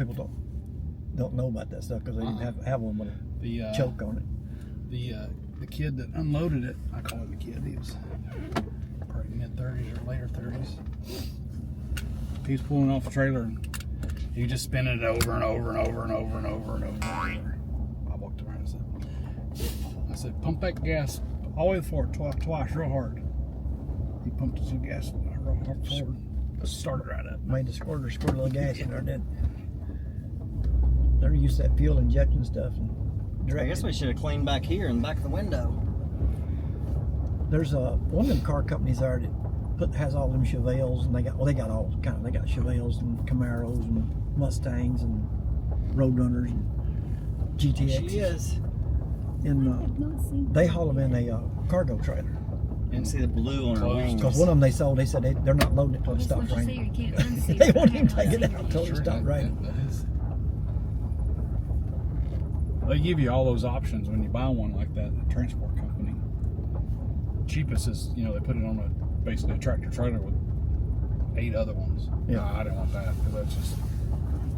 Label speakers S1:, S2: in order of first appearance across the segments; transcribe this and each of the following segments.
S1: people don't know about that stuff because they didn't have one with a choke on it.
S2: The kid that unloaded it, I call him a kid. He was probably mid-30s or later 30s. He was pulling off the trailer and he just spinning it over and over and over and over and over and over and over. I walked around and I said, pump that gas all the way forward twice, real hard. He pumped his gas real hard forward. Started right up.
S1: Made the squirt a little gas in there, didn't it? They're used to that fuel injection stuff. And
S3: I guess we should have cleaned back here in the back of the window.
S1: There's one of them car companies there that has all them Chevelles, and they got all kind of. They got Chevelles and Camaros and Mustangs and Roadrunners and GTXs.
S3: She is.
S1: And they haul them in a cargo trailer.
S3: And see the blue on her wings.
S1: Because one of them they sold, they said they're not loading it until it stops raining. They won't even take it out until it stops raining.
S2: They give you all those options when you buy one like that, the transport company. Cheapest is, they put it on basically a tractor trailer with 8 other ones.
S1: Yeah.
S2: No, I didn't want that because that's just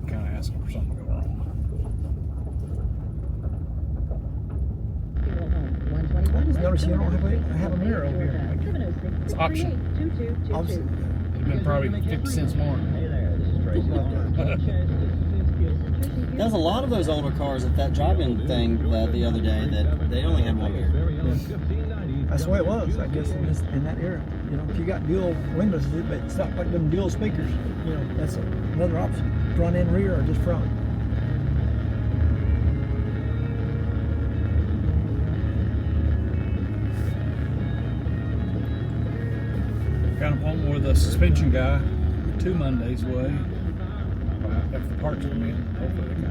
S2: kind of asking for something to go wrong.
S1: I just noticed you don't have a mirror over here.
S2: It's option.
S1: Obviously.
S2: It'd been probably 50 cents more.
S3: There's a lot of those older cars at that drive-in thing the other day that they only had one mirror.
S1: Yeah. That's the way it was, I guess, in that era. If you got dual windows, it's not like them dual speakers. That's another option. Front and rear or just front.
S2: Got an appointment with a suspension guy 2 Mondays away. If the parts come in, hopefully they come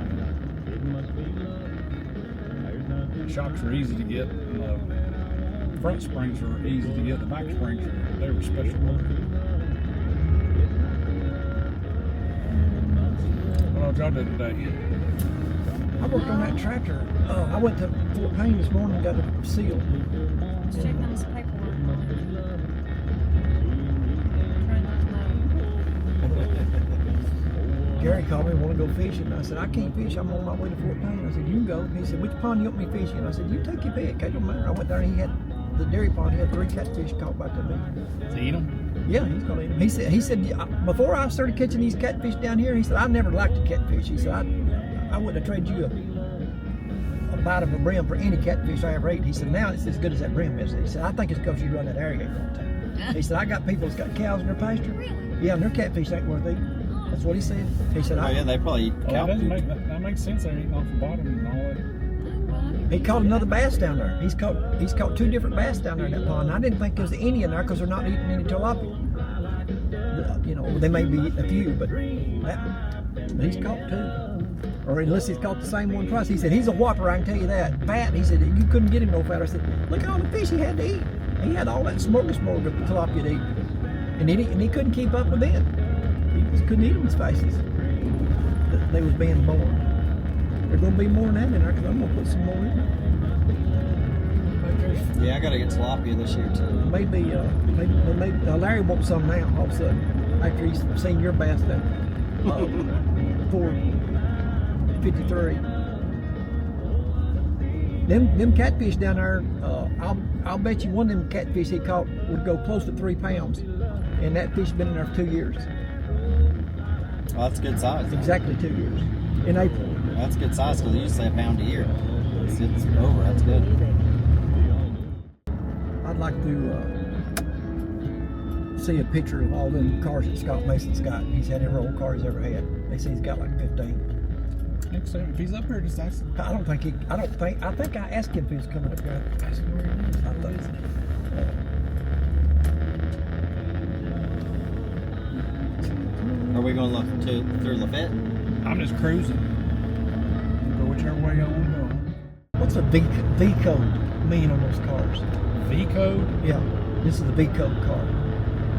S2: in. The shocks are easy to get. The front springs are easy to get. The back springs they were special order. What y'all did today?
S1: I worked on that tractor. I went to Fort Payne this morning and got it sealed.
S4: Let's check on his paperwork.
S1: Gary called me, want to go fishing. I said, I can't fish. I'm on my way to Fort Payne. I said, you can go. He said, which pond you want me fishing? I said, you take your pick. I don't matter. I went there and he had the dairy pond. He had 3 catfish caught by the bait.
S2: Does he eat them?
S1: Yeah, he's gonna eat them. He said before I started catching these catfish down here, he said I never liked the catfish. He said I wouldn't have traded you a bite of a brim for any catfish I ever ate. He said now it's as good as that brim is. He said I think it's because you run that area all the time. He said I got people that's got cows in their pasture.
S4: Really?
S1: Yeah, and their catfish ain't worth eating. That's what he said. He said,
S3: Oh yeah, they probably eat cow food.
S2: That makes sense. They're eating off the bottom and all that.
S1: he caught another bass down there. He's caught 2 different bass down there in that pond. I didn't think there was any in there because they're not eating any tilapia. They may be eating a few, but he's caught 2. Or unless he's caught the same one twice. He said, he's a whopper, I can tell you that. Fat, he said, you couldn't get him no fatter. I said, look at all the fish he had to eat. He had all that smorgasbord of tilapia to eat. And he couldn't keep up with them. He just couldn't eat them as fast as they was being born. There's going to be more than that in there because I'm going to put some more in there.
S3: Yeah, I got to get tilapia this year too.
S1: Maybe Larry wants some now, all of a sudden, after he's seen your bass that 453. Them catfish down there, I'll bet you one of them catfish he caught would go close to 3 pounds, and that fish been in there for 2 years.
S3: Well, that's good size.
S1: Exactly 2 years. In April.
S3: That's good size because they used to say a pound a year. It's over. That's good.
S1: I'd like to see a picture of all them cars that Scott Mason's got. He's had every old car he's ever had. They say he's got like 15.
S2: Next time, if he's up here, just ask him.
S1: I think I asked him if he was coming up here. Ask him where he is. I think.
S3: Are we going to look through Lafayette?
S2: I'm just cruising. Go whichever way y'all want to go.
S1: What's a V code mean on those cars?
S2: V code?
S1: Yeah, this is the V code car.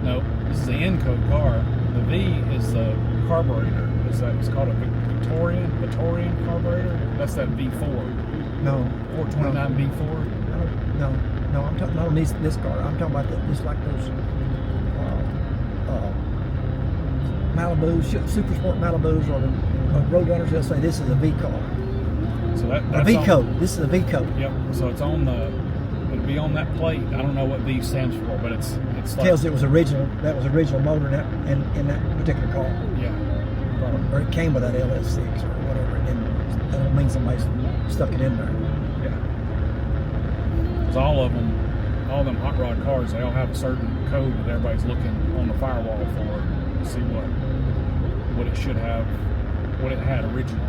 S2: No, this is the N code car. The V is the carburetor. It's called a Victorian carburetor. That's that V4.
S1: No.
S2: 429 V4.
S1: No, I'm talking not on this car. I'm talking about just like those Malibus, super sport Malibus, or the Roadrunners, they'll say this is a V car.
S2: So
S1: A
S2: that's
S1: V
S2: on-
S1: code. This is a V code.
S2: Yep. So it's on the. It'll be on that plate. I don't know what V stands for, but it's like,
S1: Tells it was original. That was original motor in that particular car,
S2: yeah. Probably.
S1: or it came with that LS6 or whatever. And that don't mean somebody stuck it in there.
S2: Yeah. Because all of them hot rod cars, they all have a certain code that everybody's looking on the firewall for to see what it should have, what it had originally.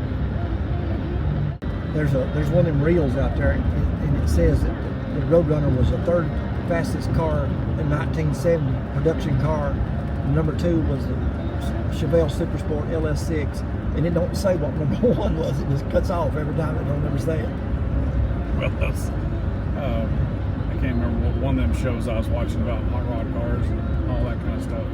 S1: There's one of them reels out there, and it says that the Roadrunner was the third fastest car in 1970, production car. Number 2 was the Chevelle Super Sport LS6, and it don't say what number 1 was. It just cuts off every time. It don't ever say it.
S2: Well, that's, I can't remember what one of them shows I was watching about hot rod cars and all that kind of stuff.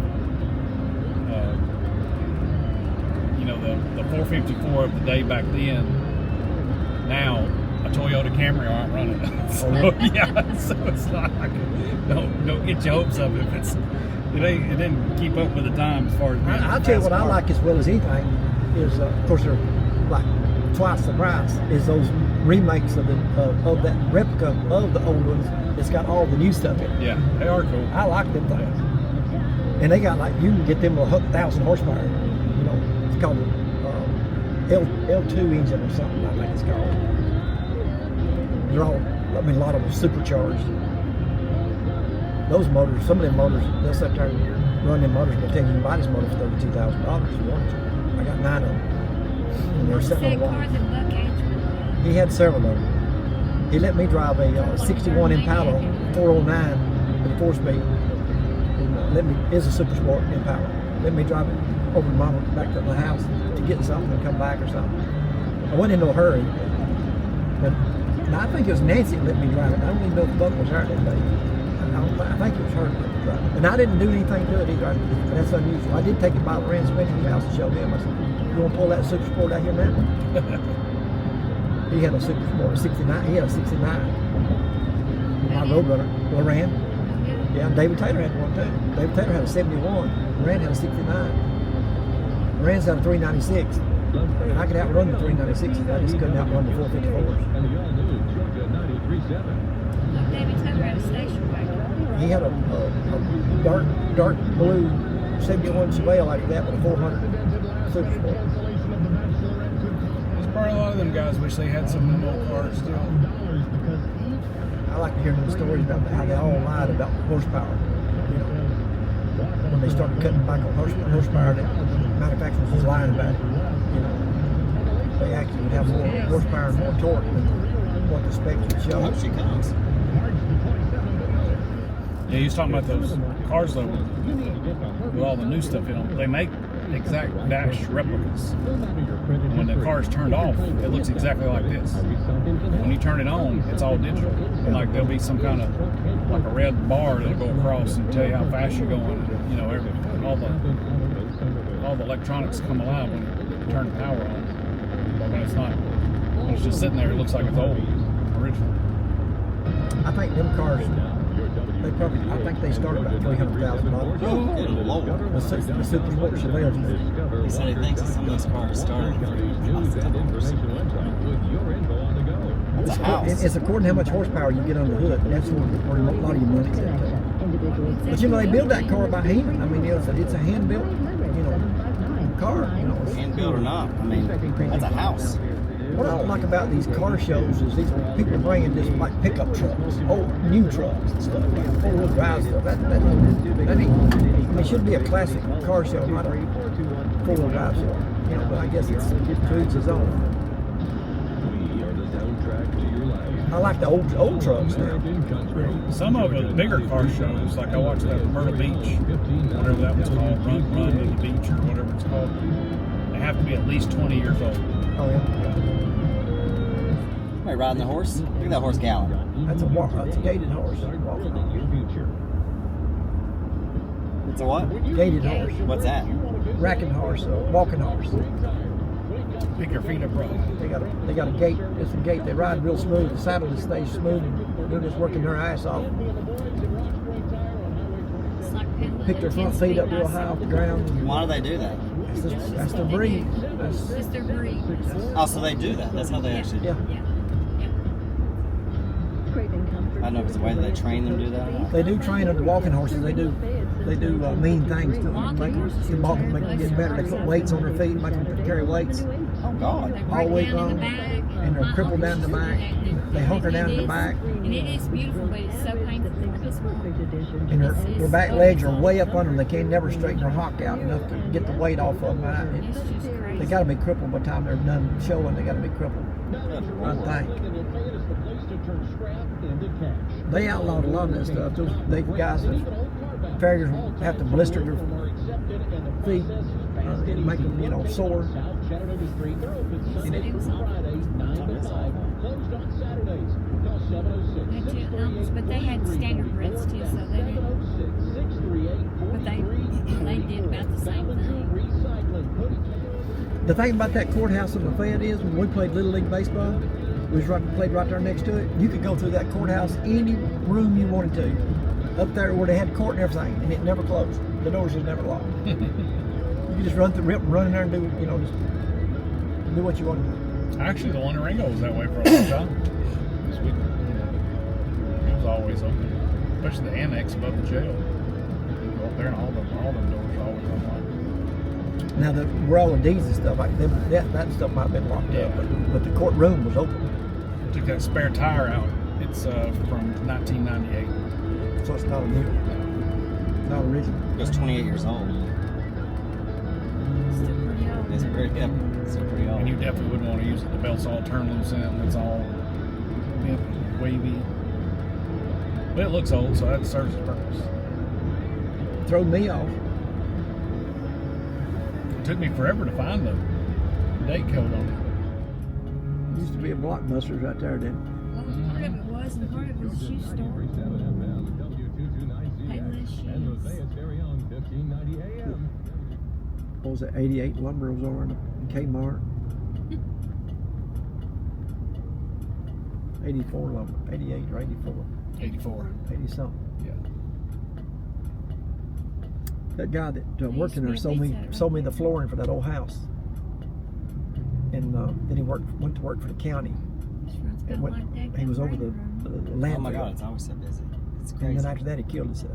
S2: You know, the 454 of the day back then, now a Toyota Camry aren't running. So yeah, so it's like don't get your hopes up if it didn't keep up with the time as far as.
S1: I'll tell you what I like as well as anything is, of course, they're like twice the price. Is those remakes of that replica of the old ones. It's got all the new stuff in it.
S2: Yeah, they are cool.
S1: I like them things, and they got like you can get them with 1,000 horsepower. You know, it's called L2 engine or something. I think it's called. They're all, I mean, a lot of them are supercharged. Those motors, some of them motors, they'll sit there and run them motors. They'll tell you buy this motor for $32,000 if you want to. I got 9 of them. And they're sitting
S4: That
S1: on the
S4: car
S1: wall.
S4: that Buck had.
S1: He had several of them. He let me drive a 61 Impala 409 with a 4-speed. It's a super sport Impala. Let me drive it over to Mama back to my house to get something and come back or something. I wasn't in no hurry. But I think it was Nancy that let me drive it. I don't even know if Buck was there that day. I think it was her that let me drive it. And I didn't do anything to it either. But that's unusual. I did take it by the Rand Spencer's house and showed him. I said, "You want to pull that super sport out here now?" He had a super sport, a 69. He had a 69. My Roadrunner, Loran. Yeah, David Taylor had one too. David Taylor had a 71. Loran had a 69. Loran's had a 396. And I could outrun the 396s. I just couldn't outrun the 454s.
S4: David Taylor had a station wagon.
S1: He had a dark blue 71 Chevelle like that with a 400 super sport.
S2: There's probably a lot of them guys wish they had some of them old cars still.
S1: I like to hear them stories about how they all lied about horsepower. You know, when they started cutting back on horsepower, the manufacturers was lying about it. You know, they actually would have more horsepower and more torque than what the specs would
S3: I
S1: show.
S3: hope she comes.
S2: Yeah, he was talking about those cars though, with all the new stuff in them. They make exact dash replicas. And when the car's turned off, it looks exactly like this. When you turn it on, it's all digital. And like there'll be some kind of like a red bar that'll go across and tell you how fast you're going. And, you know, all the electronics come alive when you turn the power on. But when it's just sitting there, it looks like it's old, original.
S1: I think them cars, I think they start about $300,000.
S3: Good lord.
S1: The super sport Chevelles.
S3: He said he thinks that some of those cars started for That's a house.
S1: It's according to how much horsepower you get on the hood. That's where a lot of your money's at. But you know, they build that car by hand. I mean, it's a hand built, you know, car. You know,
S3: Hand built or not, I mean, that's a house.
S1: what I don't like about these car shows is these people bringing just like pickup trucks, old new trucks and stuff, like 4-wheel drive stuff. That ain't, I mean, it should be a classic car show, not a 4-wheel drive show. You know, but I guess it's to each his own. I like the old trucks now.
S2: Some of the bigger car shows, like I watched that Myrtle Beach, whatever that was called, Run to the Beach or whatever it's called. They have to be at least 20 years old.
S1: Oh yeah,
S3: Somebody riding the horse? Look at that horse gallop.
S1: that's a gated horse.
S3: It's a what?
S1: Gated horse,
S3: What's that?
S1: racking horse, walking horse.
S2: Pick your feet up right.
S1: They got a gate. It's a gate. They ride real smooth. The saddle stays smooth. They're just working their ass off.
S4: It's like
S1: pick their front feet up real high off the ground.
S3: Why do they do that?
S1: That's their breed.
S4: It's their breed.
S3: Oh, so they do that. That's how they actually do it.
S1: Yeah.
S3: I don't know if it's the way that they train them to do that or not.
S1: They do train the walking horses. They do mean things to them. Make them get better. They put weights on their feet, make them carry weights
S3: Oh, God.
S1: all week long. And they're crippled down the back. They hunker down in the back.
S4: And it is beautiful, but it's so painful for this one.
S1: And their back legs are way up under them. They can't never straighten their hock out enough to get the weight off of them.
S4: It's just crazy.
S1: They got to be crippled by the time they're done showing. They got to be crippled. I think. They outlawed a lot of that stuff. They guys, farriers have to blister their feet, make them, sore. And
S4: It was awful. But they had standard breeds too, so they didn't. But they did about the same thing.
S1: The thing about that courthouse in the Fed is when we played Little League Baseball, we played right there next to it. You could go through that courthouse any room you wanted to. Up there where they had court and everything, and it never closed. The doors just never locked. You could just run in there and do, just do what you want to do.
S2: Actually, the one in Ringo was that way for a long time. It was always open, especially the annex above the jail. You go up there and all them doors are always unlocked.
S1: Now, where all the deeds and stuff, that stuff might have been locked up, but the courtroom was open.
S2: Took that spare tire out. It's from 1998.
S1: So it's not a new, not original.
S3: It was 28 years old.
S4: Still pretty old.
S3: It's pretty old.
S2: And you definitely wouldn't want to use it. The belt's all turned loose in it, and it's all wavy. But it looks old, so that serves its purpose.
S1: Throw me off.
S2: It took me forever to find the date code on
S1: Used to be a Blockbusters right there then.
S4: Well, part of it was, and part of it was a shoe store. Payless shoes.
S1: What was it, 88 Lumber was over in Kmart. 84 Lumber, 88 or 84.
S2: it. 84.
S1: 80 something.
S2: Yeah.
S1: That guy that worked in there sold me the flooring for that old house. And then he went to work for the county. He was over the landfill.
S3: Oh my God, it's always so busy. It's
S1: And
S3: crazy.
S1: then after that, he killed himself.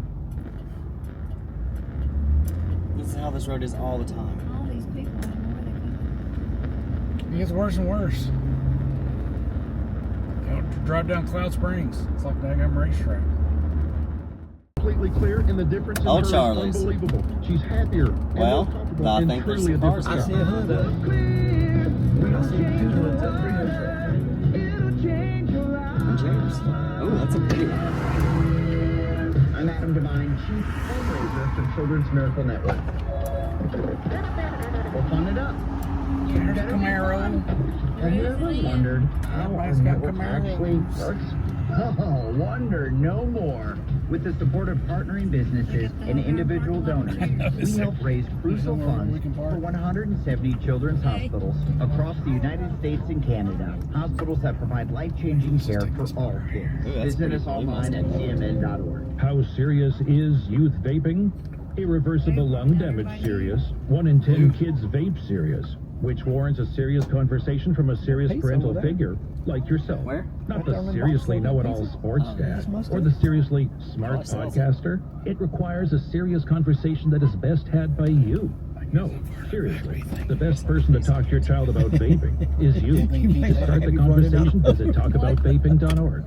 S3: This is how this road is all the time.
S4: All these people, I don't know where they come
S2: It gets worse and worse. Drive down Cloud Springs. It's like Daggum racetrack.
S5: Completely clear, and the difference in
S3: Oh,
S5: her is
S3: Charlie's.
S5: unbelievable. She's happier. and
S3: Well,
S5: more comfortable
S3: I
S5: and
S3: think there's
S5: truly a
S3: some cars
S5: different
S1: I see
S5: girl.
S1: a hood up. I see 2 hoods up, 3 hoods up.
S3: James. Oh, that's a pretty one.
S6: I'm Adam Devine, Chief Fundraiser for Children's Miracle Network. We'll fund it up.
S2: There's a Camaro.
S6: Have you ever wondered how our
S2: Everybody's got
S6: network
S2: Camaros.
S6: actually works? Oh, wonder no more. With the support of partnering businesses and individual donors, we help raise crucial funds for 170 children's hospitals across the United States and Canada. Hospitals that provide life-changing care for all kids.
S3: Ooh, that's
S6: Visit
S3: pretty
S6: us
S3: cool.
S6: online at cmn.org.
S5: How serious is youth vaping? Irreversible lung damage serious. 1 in 10 kids vape serious, which warrants a serious conversation from a serious
S1: Hey,
S5: parental
S1: someone there.
S5: figure like yourself.
S3: Where?
S5: Not
S1: Right there on
S5: the
S1: the
S5: seriously
S1: box,
S5: know-it-all
S1: pizza.
S5: sports
S3: Oh,
S5: dad
S1: this must
S5: or
S1: be-
S5: the seriously smart
S3: Oh, it sells.
S5: podcaster. It requires a serious conversation that is best had by you. No, seriously, the best person to talk to your child about vaping is you. To start the conversation, visit talkaboutvaping.org.